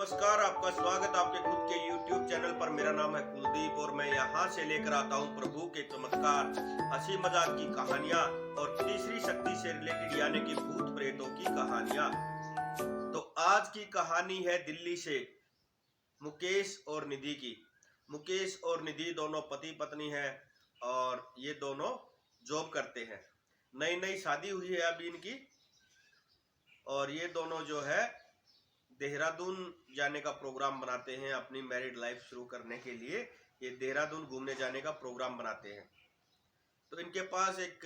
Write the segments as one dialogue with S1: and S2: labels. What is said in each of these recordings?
S1: नमस्कार, आपका स्वागत आपके खुद के YouTube चैनल पर। मेरा नाम है कुलदीप और मैं यहाँ से लेकर आता हूँ प्रभु के चमत्कार, हंसी मजाक की कहानियाँ और तीसरी शक्ति से रिलेटेड यानी कि भूत प्रेतों की कहानियाँ। तो आज की कहानी है दिल्ली से मुकेश और निधि की। मुकेश और निधि दोनों पति पत्नी हैं और ये दोनों जॉब करते हैं। नई नई शादी हुई है अभी इनकी और ये दोनों जो है देहरादून जाने का प्रोग्राम बनाते हैं। अपनी मैरिड लाइफ शुरू करने के लिए ये देहरादून घूमने जाने का प्रोग्राम बनाते हैं। तो इनके पास एक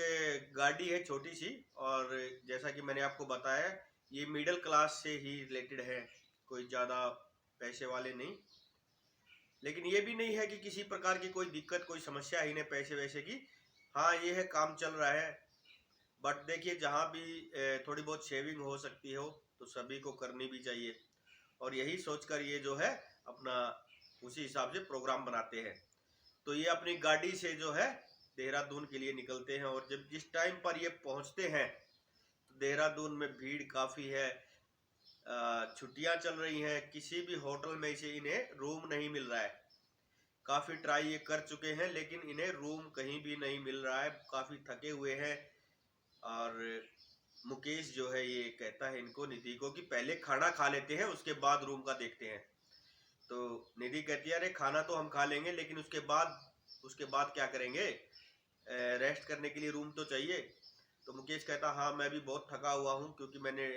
S1: गाड़ी है छोटी सी, और जैसा कि मैंने आपको बताया ये मिडिल क्लास से ही रिलेटेड है, कोई ज़्यादा पैसे वाले नहीं। लेकिन ये भी नहीं है कि किसी प्रकार की कोई दिक्कत कोई समस्या है इन्हें पैसे वैसे की। हाँ, ये है काम चल रहा है। बट देखिए, जहाँ भी थोड़ी बहुत शेविंग हो सकती हो तो सभी को करनी भी चाहिए, और यही सोचकर ये जो है अपना उसी हिसाब से प्रोग्राम बनाते हैं। तो ये अपनी गाड़ी से जो है देहरादून के लिए निकलते हैं, और जब जिस टाइम पर ये पहुंचते हैं तो देहरादून में भीड़ काफ़ी है। छुट्टियां चल रही हैं, किसी भी होटल में इसे इन्हें रूम नहीं मिल रहा है। काफ़ी ट्राई ये कर चुके हैं लेकिन इन्हें रूम कहीं भी नहीं मिल रहा है, काफ़ी थके हुए हैं। और मुकेश जो है ये कहता है इनको, निधि को, कि पहले खाना खा लेते हैं उसके बाद रूम का देखते हैं। तो निधि कहती है अरे खाना तो हम खा लेंगे लेकिन उसके बाद क्या करेंगे, रेस्ट करने के लिए रूम तो चाहिए। तो मुकेश कहता हाँ मैं भी बहुत थका हुआ हूँ क्योंकि मैंने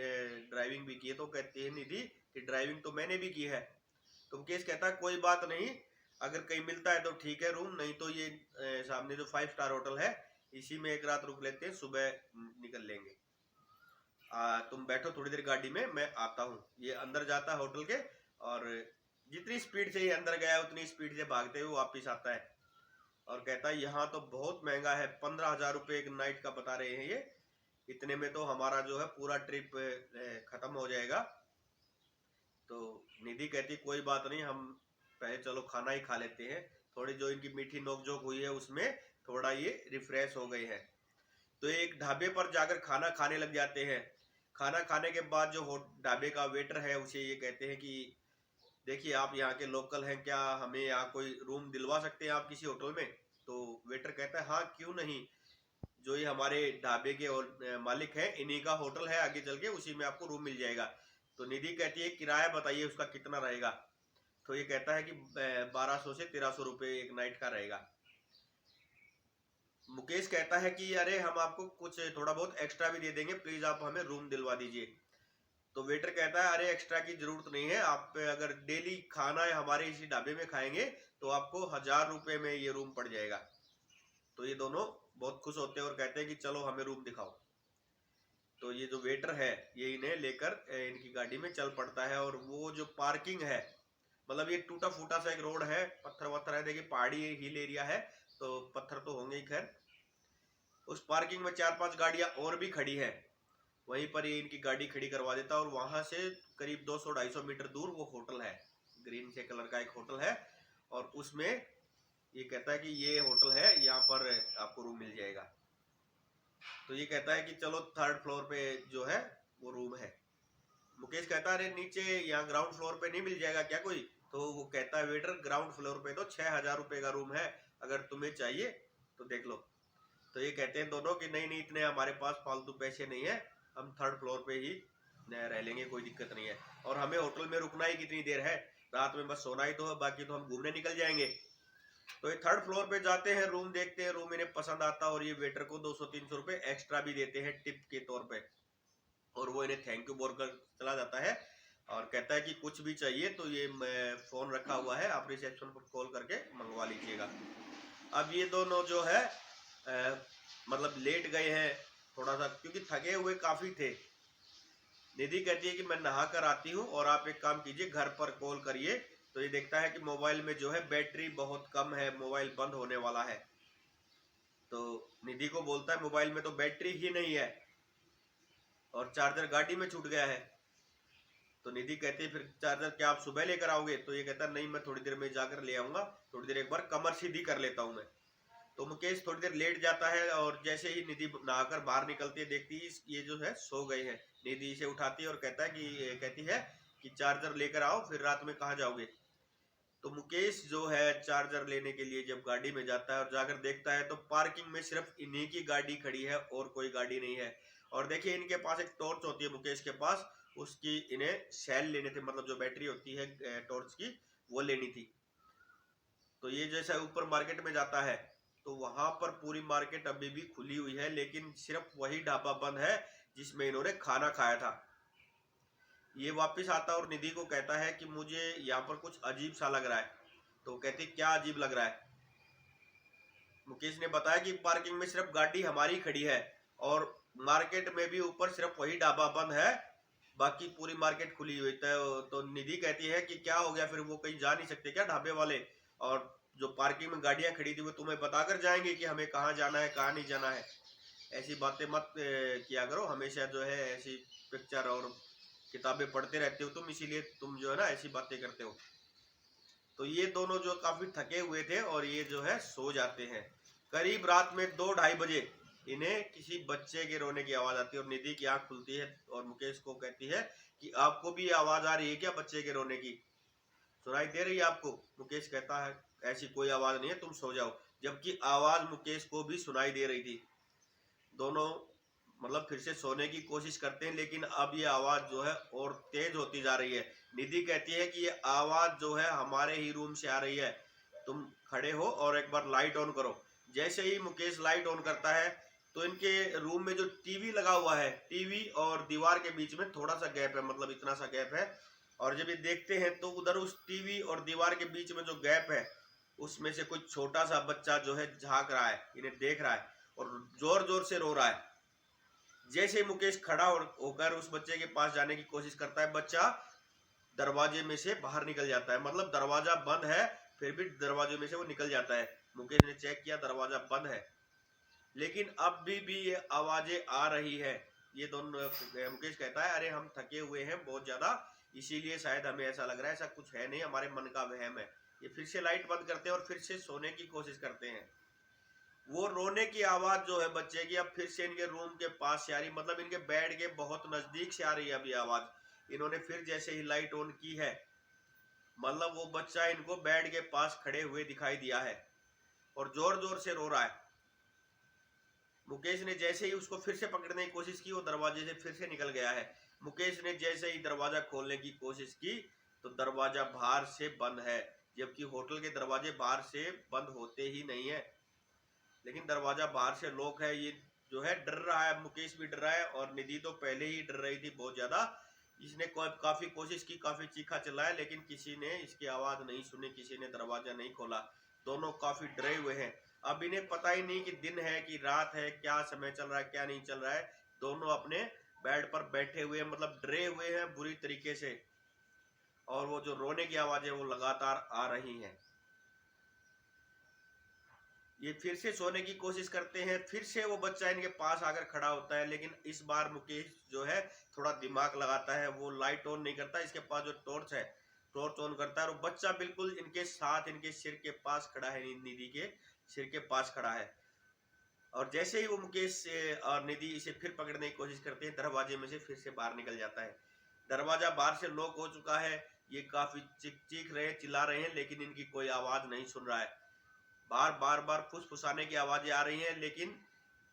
S1: ड्राइविंग भी की है। तो कहती है निधि कि ड्राइविंग तो मैंने भी की है। तो मुकेश कहता कोई बात नहीं, अगर कहीं मिलता है तो ठीक है रूम, नहीं तो ये सामने जो 5 स्टार होटल है इसी में एक रात रुक लेते हैं, सुबह निकल लेंगे। तुम बैठो थोड़ी देर गाड़ी में, मैं आता हूँ। ये अंदर जाता है होटल के, और जितनी स्पीड से ये अंदर गया उतनी स्पीड से भागते हुए वापस आता है और कहता है यहाँ तो बहुत महंगा है, 15,000 रुपये एक नाइट का बता रहे हैं ये। इतने में तो हमारा जो है पूरा ट्रिप खत्म हो जाएगा। तो निधि कहती कोई बात नहीं, हम पहले चलो खाना ही खा लेते हैं। थोड़ी जो इनकी मीठी नोकझोंक हुई है उसमें थोड़ा ये रिफ्रेश हो गए हैं। तो एक ढाबे पर जाकर खाना खाने लग जाते हैं। खाना खाने के बाद जो ढाबे का वेटर है उसे ये कहते हैं कि देखिए आप यहाँ के लोकल हैं क्या, हमें यहाँ कोई रूम दिलवा सकते हैं आप किसी होटल में। तो वेटर कहता है हाँ क्यों नहीं, जो ये हमारे ढाबे के मालिक हैं इन्हीं का होटल है, आगे चल के उसी में आपको रूम मिल जाएगा। तो निधि कहती है किराया बताइए उसका कितना रहेगा। तो ये कहता है कि 1200 से 1300 रुपये एक नाइट का रहेगा। मुकेश कहता है कि अरे हम आपको कुछ थोड़ा बहुत एक्स्ट्रा भी दे देंगे, प्लीज आप हमें रूम दिलवा दीजिए। तो वेटर कहता है अरे एक्स्ट्रा की जरूरत नहीं है, आप अगर डेली खाना हमारे इसी ढाबे में खाएंगे तो आपको 1000 रुपये में ये रूम पड़ जाएगा। तो ये दोनों बहुत खुश होते हैं और कहते हैं कि चलो हमें रूम दिखाओ। तो ये जो वेटर है ये इन्हें लेकर इनकी गाड़ी में चल पड़ता है, और वो जो पार्किंग है, मतलब ये टूटा फूटा सा एक रोड है, पत्थर वत्थर है, देखिए पहाड़ी हिल एरिया है तो पत्थर तो होंगे ही। खैर उस पार्किंग में 4-5 गाड़ियां और भी खड़ी है, वहीं पर ये इनकी गाड़ी खड़ी करवा देता है। और वहां से करीब 200-250 मीटर दूर वो होटल है, ग्रीन से कलर का एक होटल है, और उसमें ये कहता है कि ये होटल है, यहाँ पर आपको रूम मिल जाएगा। तो ये कहता है कि चलो 3rd फ्लोर पे जो है वो रूम है। मुकेश कहता है अरे नीचे यहाँ ग्राउंड फ्लोर पे नहीं मिल जाएगा क्या कोई। तो वो कहता है वेटर ग्राउंड फ्लोर पे तो 6000 रुपये का रूम है, अगर तुम्हें चाहिए तो देख लो। तो ये कहते हैं दोनों कि नहीं नहीं, इतने हमारे पास फालतू पैसे नहीं है, हम 3rd फ्लोर पे ही रह लेंगे, कोई दिक्कत नहीं है। और हमें होटल में रुकना ही कितनी देर है, रात में बस सोना ही तो है, बाकी तो हम घूमने निकल जाएंगे। तो ये 3rd फ्लोर पे जाते हैं, रूम देखते हैं, रूम इन्हें पसंद आता, और ये वेटर को 200-300 रुपये एक्स्ट्रा भी देते हैं टिप के तौर पे। और वो इन्हें थैंक यू बोलकर चला जाता है और कहता है कि कुछ भी चाहिए तो ये फोन रखा हुआ है, आप रिसेप्शन पर कॉल करके मंगवा लीजिएगा। अब ये दोनों जो है मतलब लेट गए हैं थोड़ा सा, क्योंकि थके हुए काफी थे। निधि कहती है कि मैं नहा कर आती हूँ और आप एक काम कीजिए घर पर कॉल करिए। तो ये देखता है कि मोबाइल में जो है बैटरी बहुत कम है, मोबाइल बंद होने वाला है। तो निधि को बोलता है मोबाइल में तो बैटरी ही नहीं है और चार्जर गाड़ी में छूट गया है। तो निधि कहती है फिर चार्जर क्या आप सुबह लेकर आओगे। तो ये कहता है नहीं, मैं थोड़ी देर में जाकर ले आऊंगा, थोड़ी देर एक बार कमर सीधी कर लेता हूँ मैं। तो मुकेश थोड़ी देर लेट जाता है, और जैसे ही निधि नहाकर बाहर निकलती है देखती है ये जो है सो गए हैं। निधि इसे उठाती है और कहती है कि चार्जर लेकर आओ, फिर रात में कहाँ जाओगे। तो मुकेश जो है चार्जर लेने के लिए जब गाड़ी में जाता है और जाकर देखता है तो पार्किंग में सिर्फ इन्हीं की गाड़ी खड़ी है और कोई गाड़ी नहीं है। और देखिए इनके पास एक टॉर्च होती है मुकेश के पास, उसकी इन्हें सेल लेने थे, मतलब जो बैटरी होती है टॉर्च की वो लेनी थी। तो ये जैसा ऊपर मार्केट में जाता है तो वहां पर पूरी मार्केट अभी भी खुली हुई है, लेकिन सिर्फ वही ढाबा बंद है जिसमें इन्होंने खाना खाया था। ये वापस आता और निधि को कहता है कि मुझे यहाँ पर कुछ अजीब सा लग रहा है। तो कहती क्या अजीब लग रहा है। मुकेश ने बताया कि पार्किंग में सिर्फ गाड़ी हमारी खड़ी है और मार्केट में भी ऊपर सिर्फ वही ढाबा बंद है, बाकी पूरी मार्केट खुली हुई। तो निधि कहती है कि क्या हो गया, फिर वो कहीं जा नहीं सकते क्या ढाबे वाले, और जो पार्किंग में गाड़ियां खड़ी थी वो तुम्हें बताकर जाएंगे कि हमें कहाँ जाना है कहाँ नहीं जाना है। ऐसी बातें मत किया करो, हमेशा जो है ऐसी पिक्चर और किताबें पढ़ते रहते हो तुम, इसीलिए तुम जो है ना ऐसी बातें करते हो। तो ये दोनों जो काफी थके हुए थे और ये जो है सो जाते हैं। करीब रात में 2-2:30 बजे इन्हें किसी बच्चे के रोने की आवाज आती है और निधि की आंख खुलती है और मुकेश को कहती है कि आपको भी आवाज आ रही है क्या बच्चे के रोने की, सुनाई दे रही है आपको। मुकेश कहता है ऐसी कोई आवाज नहीं है, तुम सो जाओ। जबकि आवाज मुकेश को भी सुनाई दे रही थी। दोनों मतलब फिर से सोने की कोशिश करते हैं, लेकिन अब ये आवाज जो है और तेज होती जा रही है। निधि कहती है कि ये आवाज जो है हमारे ही रूम से आ रही है, तुम खड़े हो और एक बार लाइट ऑन करो। जैसे ही मुकेश लाइट ऑन करता है तो इनके रूम में जो टीवी लगा हुआ है, टीवी और दीवार के बीच में थोड़ा सा गैप है, मतलब इतना सा गैप है। और जब ये देखते हैं तो उधर उस टीवी और दीवार के बीच में जो गैप है उसमें से कुछ छोटा सा बच्चा जो है झांक रहा है, इन्हें देख रहा है और जोर जोर से रो रहा है। जैसे मुकेश खड़ा होकर उस बच्चे के पास जाने की कोशिश करता है, बच्चा दरवाजे में से बाहर निकल जाता है। मतलब दरवाजा बंद है फिर भी दरवाजे में से वो निकल जाता है। मुकेश ने चेक किया, दरवाजा बंद है, लेकिन अब भी ये आवाजें आ रही है। ये दोनों मुकेश कहता है अरे हम थके हुए हैं बहुत ज्यादा, इसीलिए शायद हमें ऐसा लग रहा है, ऐसा कुछ है नहीं, हमारे मन का वहम है। ये फिर से लाइट बंद करते हैं और फिर से सोने की कोशिश करते हैं। वो रोने की आवाज जो है बच्चे की अब फिर से इनके रूम के पास से आ रही, मतलब इनके बेड के बहुत नजदीक से आ रही है अभी आवाज। इन्होंने फिर जैसे ही लाइट ऑन की है, मतलब वो बच्चा इनको बेड के पास खड़े हुए दिखाई दिया है और जोर जोर से रो रहा है। मुकेश ने जैसे ही उसको फिर से पकड़ने की कोशिश की वो दरवाजे से फिर से निकल गया है। मुकेश ने जैसे ही दरवाजा खोलने की कोशिश की तो दरवाजा बाहर से बंद है, जबकि होटल के दरवाजे बाहर से बंद होते ही नहीं है, लेकिन दरवाजा बाहर से लॉक है। ये जो है डर रहा है, मुकेश भी डर रहा है और निधि तो पहले ही डर रही थी बहुत ज्यादा। इसने काफी कोशिश की, काफी चीखा चिल्लाया, लेकिन किसी ने इसकी आवाज नहीं सुनी, किसी ने दरवाजा नहीं खोला। दोनों काफी डरे हुए हैं। अब इन्हें पता ही नहीं कि दिन है कि रात है, क्या समय चल रहा है क्या नहीं चल रहा है। दोनों अपने बेड पर बैठे हुए हैं, मतलब डरे हुए हैं बुरी तरीके से, और वो जो रोने की आवाजें वो लगातार आ रही हैं। ये फिर से सोने की कोशिश करते हैं, फिर से वो बच्चा इनके पास आकर खड़ा होता है, लेकिन इस बार मुकेश जो है थोड़ा दिमाग लगाता है, वो लाइट ऑन नहीं करता, इसके पास जो टॉर्च है टॉर्च ऑन करता है और बच्चा बिल्कुल इनके साथ इनके सिर के पास खड़ा है, निधि के सिर के पास खड़ा है। और जैसे ही वो मुकेश से और निधि इसे फिर पकड़ने की कोशिश करते हैं, दरवाजे में से फिर से बाहर निकल जाता है। दरवाजा बाहर से लॉक हो चुका है। ये काफी चीख रहे हैं, चिल्ला रहे हैं, लेकिन इनकी कोई आवाज नहीं सुन रहा है। बार बार फुसफुसाने की आवाजें आ रही हैं, लेकिन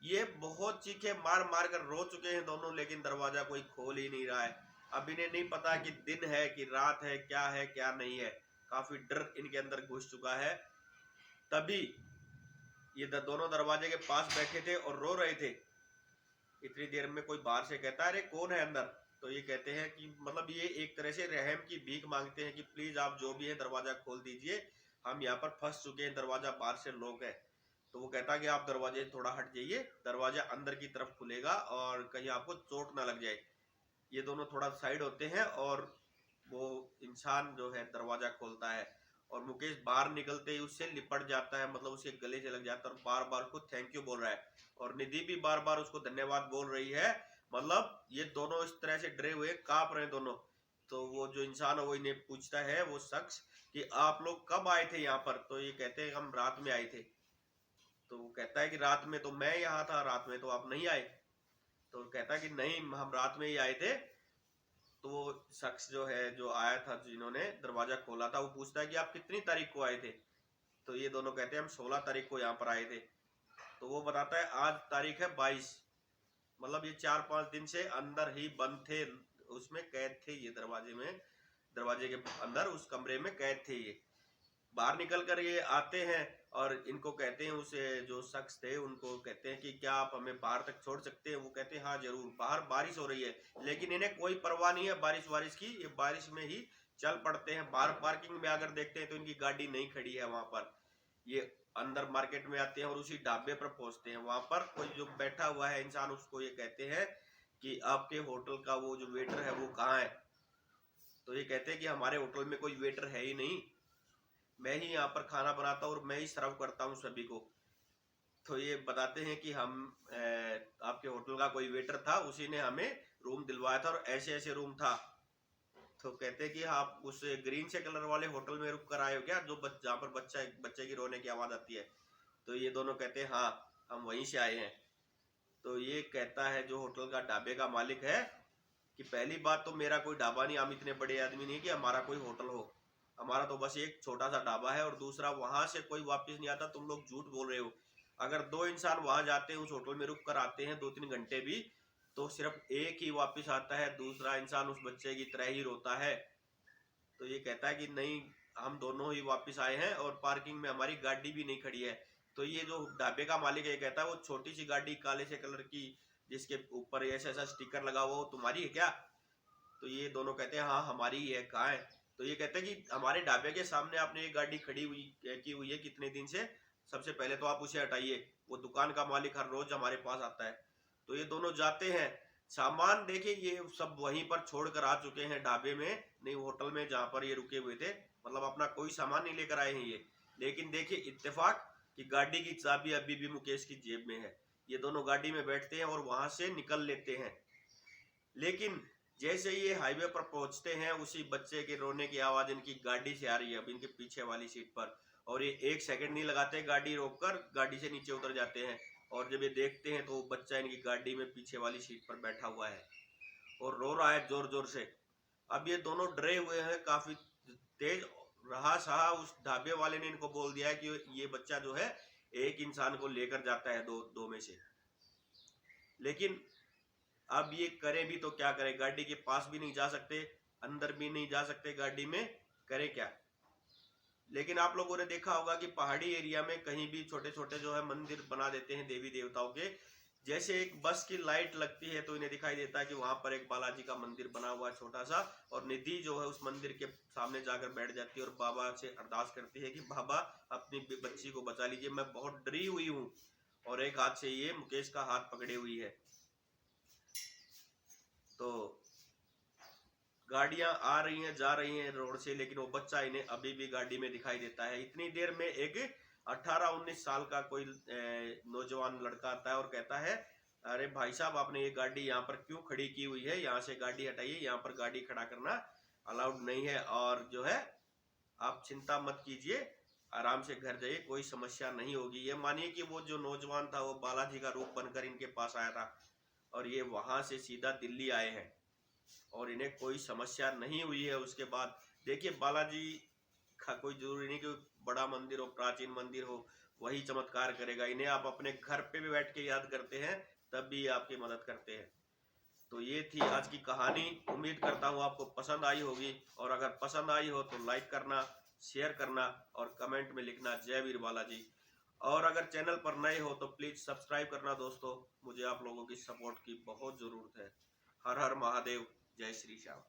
S1: ये बहुत चीखे मार मार कर रो चुके हैं दोनों, लेकिन दरवाजा कोई खोल ही नहीं रहा है। अब इन्हें नहीं पता कि दिन है कि रात है क्या नहीं है। काफी डर इनके अंदर घुस चुका है। तभी ये दोनों दरवाजे के पास बैठे थे और रो रहे थे। इतनी देर में कोई बाहर से कहता है अरे कौन है अंदर। तो ये कहते हैं कि मतलब ये एक तरह से रहम की भीख मांगते हैं कि प्लीज आप जो भी है दरवाजा खोल दीजिए, हम यहाँ पर फंस चुके हैं, दरवाजा बाहर से लॉक है। तो वो कहता है कि आप दरवाजे से थोड़ा हट जाइए, दरवाजा अंदर की तरफ खुलेगा और कहीं आपको चोट ना लग जाए। ये दोनों थोड़ा साइड होते हैं और वो इंसान जो है दरवाजा खोलता है और मुकेश बाहर निकलते ही उससे लिपट जाता है, मतलब उसके गले से लग जाता है और बार बार उसको थैंक यू बोल रहा है और निधि भी बार बार उसको धन्यवाद बोल रही है। मतलब ये दोनों इस तरह से डरे हुए कांप रहे हैं दोनों। तो वो जो इंसान है वो इन्हें पूछता है, वो शख्स, कि आप लोग कब आए थे यहाँ पर। तो ये कहते हैं हम रात में आए थे। तो वो कहता है कि रात में तो मैं यहाँ था, रात में तो आप नहीं आए। तो कहता है कि नहीं हम रात में ही आए थे, तो वो शख्स जो है, जो आया था, जिन्होंने दरवाजा खोला था, वो पूछता है कि आप कितनी तारीख को आए थे? तो ये दोनों कहते हैं हम 16 तारीख को यहाँ पर आए थे। तो वो बताता है आज तारीख है 22, मतलब ये 4-5 दिन से अंदर ही बंद थे, उसमें कैद थे ये दरवाजे में, दरवाजे के अंदर उस कमरे में कैद थे ये। बाहर निकल कर ये आते हैं और इनको कहते हैं, उसे जो शख्स थे उनको कहते हैं कि क्या आप हमें बाहर तक छोड़ सकते हैं? वो कहते हैं हाँ जरूर। बाहर बारिश हो रही है, लेकिन इन्हें कोई परवाह नहीं है बारिश की, ये बारिश में ही चल पड़ते हैं। बाहर पार्किंग में अगर देखते हैं तो इनकी गाड़ी नहीं खड़ी है वहां पर। ये अंदर मार्केट में आते हैं और उसी ढाबे पर पहुंचते हैं। वहां पर कोई जो बैठा हुआ है इंसान, उसको ये कहते हैं कि आपके होटल का वो जो वेटर है वो कहाँ है? तो ये कहते हैं कि हमारे होटल में कोई वेटर है ही नहीं, मैं ही यहाँ पर खाना बनाता हूँ और मैं ही सर्व करता हूँ सभी को। तो ये बताते हैं कि हम आपके होटल का कोई वेटर था, उसी ने हमें रूम दिलवाया था और ऐसे ऐसे रूम था। तो कहते हैं कि आप उस ग्रीन से कलर वाले होटल में रुक कर आए हो क्या, जो जहाँ पर बच्चे की रोने की आवाज आती है? तो ये दोनों कहते हैं हाँ हम वहीं से आए हैं। तो ये कहता है जो होटल का ढाबे का मालिक है कि पहली बात तो मेरा कोई ढाबा नहीं, हम इतने बड़े आदमी नहीं कि हमारा कोई होटल हो, हमारा तो बस एक छोटा सा ढाबा है। और दूसरा, वहां से कोई वापस नहीं आता, तुम लोग झूठ बोल रहे हो। अगर 2 इंसान वहां जाते हैं, उस होटल में रुक कर आते हैं 2-3 घंटे भी, तो सिर्फ एक ही वापस आता है, दूसरा इंसान उस बच्चे की तरह ही रोता है। तो ये कहता है कि नहीं, हम दोनों ही वापस आए हैं और पार्किंग में हमारी गाड़ी भी नहीं खड़ी है। तो ये जो ढाबे का मालिक है ये कहता है वो छोटी सी गाड़ी काले से कलर की, जिसके ऊपर ऐसा ऐसा स्टिकर लगा हुआ, वो तुम्हारी है क्या? तो ये दोनों कहते हैं हाँ हमारी ही है, कहाँ है? तो ये कहते हैं कि हमारे ढाबे के सामने आपने ये गाड़ी खड़ी हुई की हुई है कितने दिन से, सबसे पहले तो आप उसे हटाइए, वो दुकान का मालिक हर रोज हमारे पास आता है। तो ये दोनों जाते हैं, सामान देखिए ये सब वहीं पर छोड़ कर आ चुके हैं ढाबे में, नहीं होटल में जहां पर ये रुके हुए थे, मतलब अपना कोई सामान नहीं लेकर आए हैं ये। लेकिन देखिए इत्तेफाक कि गाड़ी की चाबी अभी भी मुकेश की जेब में है। ये दोनों गाड़ी में बैठते हैं और वहां से निकल लेते हैं। लेकिन जैसे ये हाईवे पर पहुंचते हैं, उसी बच्चे के रोने की आवाज इनकी गाड़ी से आ रही है, अब इनके पीछे वाली सीट पर। और ये 1 सेकंड नहीं लगाते, गाड़ी रोककर गाड़ी से नीचे उतर जाते हैं। और जब ये देखते हैं तो वो बच्चा इनकी गाड़ी में पीछे वाली सीट पर बैठा हुआ है और रो रहा है जोर जोर से। अब ये दोनों डरे हुए हैं काफी तेज। रहा सहा उस ढाबे वाले ने इनको बोल दिया है कि ये बच्चा जो है एक इंसान को लेकर जाता है, दो में से। लेकिन अब ये करे भी तो क्या करे, गाड़ी के पास भी नहीं जा सकते, अंदर भी नहीं जा सकते गाड़ी में, करे क्या? लेकिन आप लोगों ने देखा होगा कि पहाड़ी एरिया में कहीं भी छोटे छोटे जो है मंदिर बना देते हैं देवी देवताओं के। जैसे एक बस की लाइट लगती है तो इन्हें दिखाई देता है कि वहां पर एक बालाजी का मंदिर बना हुआ है छोटा सा, और निधि जो है उस मंदिर के सामने जाकर बैठ जाती है और बाबा से अरदास करती है कि बाबा अपनी बच्ची को बचा लीजिए, मैं बहुत डरी हुई हूँ। और एक हाथ से ये मुकेश का हाथ पकड़े हुई है। तो गाड़ियां आ रही हैं जा रही हैं रोड से, लेकिन वो बच्चा इन्हें अभी भी गाड़ी में दिखाई देता है। इतनी देर में एक 18-19 साल का कोई नौजवान लड़का आता है और कहता है अरे भाई साहब, आपने ये गाड़ी यहाँ पर क्यों खड़ी की हुई है? यहाँ से गाड़ी हटाइए, यहाँ पर गाड़ी खड़ा करना अलाउड नहीं है। और जो है आप चिंता मत कीजिए, आराम से घर जाइए, कोई समस्या नहीं होगी। ये मानिए कि वो जो नौजवान था वो बालाजी का रूप बनकर इनके पास आया था और ये वहां से सीधा दिल्ली आए हैं और इन्हें कोई समस्या नहीं हुई है। उसके बाद देखिए, बालाजी का कोई जरूरी नहीं कि बड़ा मंदिर हो, प्राचीन मंदिर हो, वही चमत्कार करेगा। इन्हें आप अपने घर पे भी बैठ के याद करते हैं तब भी आपकी मदद करते हैं। तो ये थी आज की कहानी। उम्मीद करता हूँ आपको पसंद आई होगी, और अगर पसंद आई हो तो लाइक करना, शेयर करना और कमेंट में लिखना जय वीर बालाजी। और अगर चैनल पर नए हो तो प्लीज सब्सक्राइब करना दोस्तों, मुझे आप लोगों की सपोर्ट की बहुत जरूरत है। हर हर महादेव, जय श्री श्याम।